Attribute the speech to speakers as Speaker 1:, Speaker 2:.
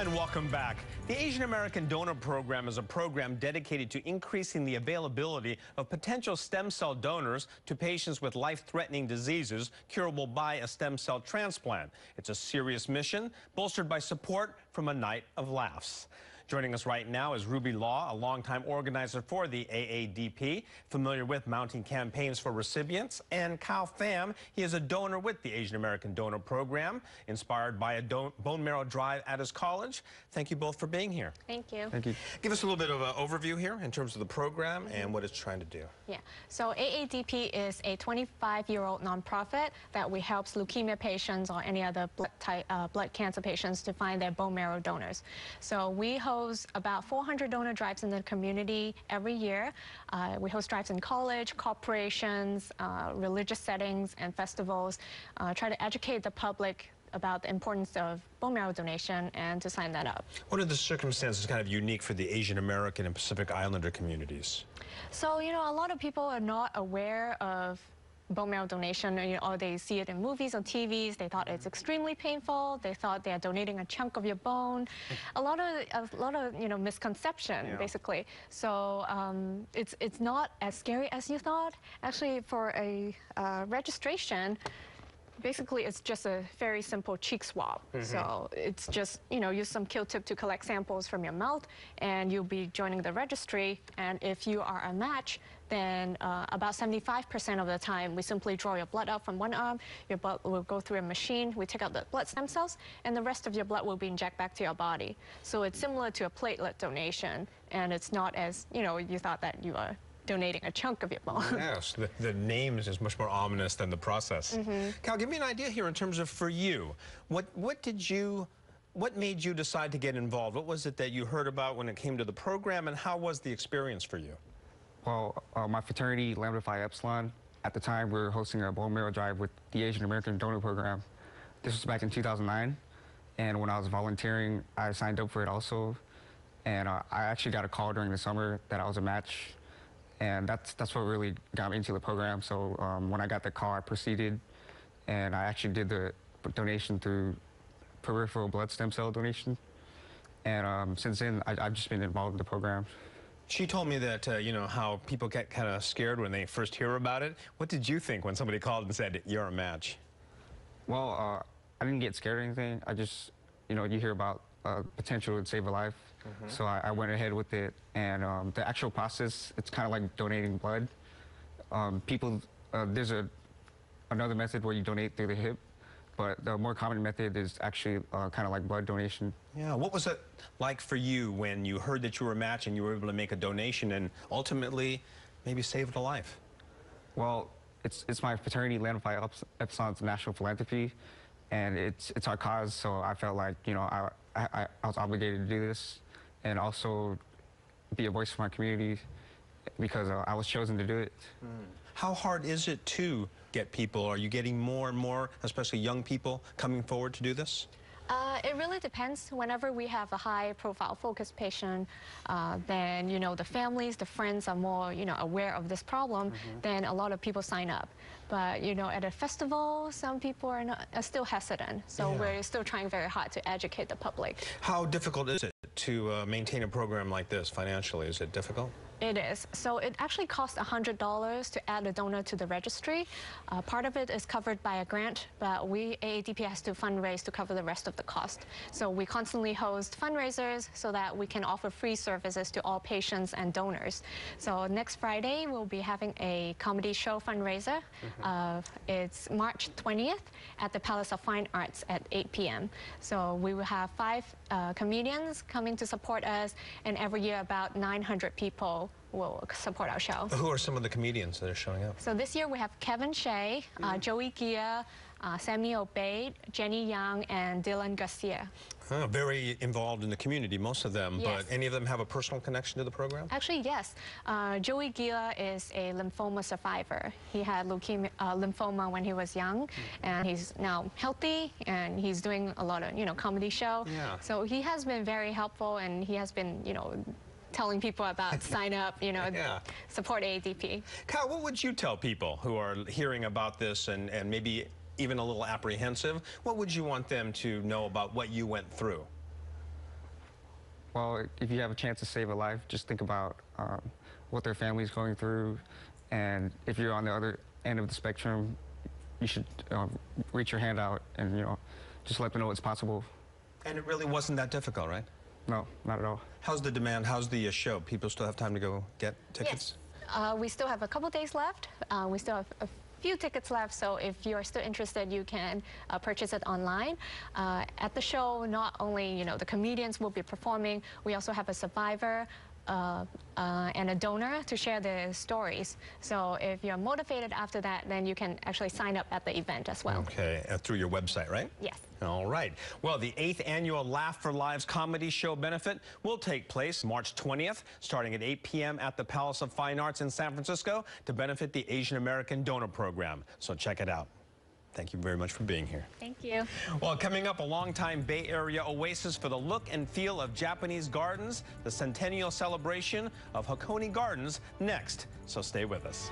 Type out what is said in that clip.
Speaker 1: And welcome back. The Asian American Donor Program is a program dedicated to increasing the availability of potential stem cell donors to patients with life-threatening diseases curable by a stem cell transplant. It's a serious mission, bolstered by support from a night of laughs. Joining us right now is Ruby Law, a longtime organizer for the AADP, familiar with mounting campaigns for recipients, and Cao Pham. He is a donor with the Asian American Donor Program, inspired by a bone marrow drive at his college. Thank you both for being here.
Speaker 2: Thank you.
Speaker 3: Thank you.
Speaker 1: Give us a little bit of an overview here in terms of the program and what it's trying to do.
Speaker 2: Yeah, so AADP is a 25-year-old nonprofit that we helps leukemia patients or any other blood cancer patients to find their bone marrow donors. So we host about 400 donor drives in the community every year. We host drives in college, corporations, religious settings, and festivals. Try to educate the public about the importance of bone marrow donation and to sign that up.
Speaker 1: What are the circumstances kind of unique for the Asian American and Pacific Islander communities?
Speaker 2: So, you know, a lot of people are not aware of bone marrow donation, or they see it in movies or TVs. They thought it's extremely painful. They thought they are donating a chunk of your bone. A lot of misconception, basically. So it's not as scary as you thought. Actually, for a registration, basically, it's just a very simple cheek swab. So it's just, use some Q-tip to collect samples from your mouth, and you'll be joining the registry. And if you are a match, then about 75% of the time, we simply draw your blood out from one arm. Your blood will go through a machine. We take out the blood stem cells, and the rest of your blood will be injected back to your body. So it's similar to a platelet donation, and it's not as, you thought that you are donating a chunk of your bone.
Speaker 1: Yes, the name is much more ominous than the process. Cal, give me an idea here in terms of for you. What made you decide to get involved? What was it that you heard about when it came to the program, and how was the experience for you?
Speaker 3: Well, my fraternity, Lambda Phi Epsilon, at the time we were hosting a bone marrow drive with the Asian American Donor Program. This was back in 2009, and when I was volunteering, I signed up for it also. And I actually got a call during the summer that I was a match. And that's what really got me into the program. So when I got the call, I proceeded, and I actually did the donation through peripheral blood stem cell donation. And since then, I've just been involved in the program.
Speaker 1: She told me that, how people get kind of scared when they first hear about it. What did you think when somebody called and said, you're a match?
Speaker 3: Well, I didn't get scared or anything. I just, you hear about potential to save a life. So I went ahead with it, and the actual process, it's kind of like donating blood. There's another method where you donate through the hip, but the more common method is actually kind of like blood donation.
Speaker 1: Yeah, what was it like for you when you heard that you were a match and you were able to make a donation and ultimately maybe saved a life?
Speaker 3: Well, it's my fraternity, Lambda Phi Epsilon's national philanthropy, and it's our cause, so I felt like, I was obligated to do this and also be a voice for my community because I was chosen to do it.
Speaker 1: How hard is it to get people? Are you getting more and more, especially young people, coming forward to do this?
Speaker 2: It really depends. Whenever we have a high-profile focused patient, then, the families, the friends are more, aware of this problem, then a lot of people sign up. But, at a festival, some people are still hesitant. So we're still trying very hard to educate the public.
Speaker 1: How difficult is it to maintain a program like this financially? Is it difficult?
Speaker 2: It is. So it actually costs $100 to add a donor to the registry. Part of it is covered by a grant, but AADP has to fundraise to cover the rest of the cost. So we constantly host fundraisers so that we can offer free services to all patients and donors. So next Friday, we'll be having a comedy show fundraiser. It's March 20th at the Palace of Fine Arts at 8 p.m. So we will have 5 comedians coming to support us, and every year about 900 people will support our show.
Speaker 1: Who are some of the comedians that are showing up?
Speaker 2: So this year we have Kevin Shea, Joey Gia, Sammy Obeid, Jenny Young, and Dylan Garcia.
Speaker 1: Very involved in the community, most of them,
Speaker 2: Yes.
Speaker 1: but any of them have a personal connection to the program?
Speaker 2: Actually, yes. Joey Gia is a lymphoma survivor. He had lymphoma when he was young, and he's now healthy, and he's doing a lot of, comedy show.
Speaker 1: Yeah.
Speaker 2: So he has been very helpful, and he has been, telling people about sign up, support AADP.
Speaker 1: Kyle, what would you tell people who are hearing about this and maybe even a little apprehensive? What would you want them to know about what you went through?
Speaker 3: Well, if you have a chance to save a life, just think about what their family's going through, and if you're on the other end of the spectrum, you should reach your hand out and just let them know it's possible.
Speaker 1: And it really wasn't that difficult, right?
Speaker 3: No, not at all.
Speaker 1: How's the demand? How's the show? People still have time to go get tickets?
Speaker 2: Yes. We still have a couple days left. We still have a few tickets left, so if you're still interested, you can purchase it online. At the show, not only the comedians will be performing, we also have a survivor and a donor to share their stories. So if you're motivated after that, then you can actually sign up at the event as well.
Speaker 1: Okay, through your website, right?
Speaker 2: Yes.
Speaker 1: All right. Well, the 8th annual Laugh for Lives comedy show benefit will take place March 20th, starting at 8 p.m. at the Palace of Fine Arts in San Francisco to benefit the Asian American Donor Program. So check it out. Thank you very much for being here.
Speaker 2: Thank you.
Speaker 1: Well, coming up, a longtime Bay Area oasis for the look and feel of Japanese gardens, the centennial celebration of Hakone Gardens next. So stay with us.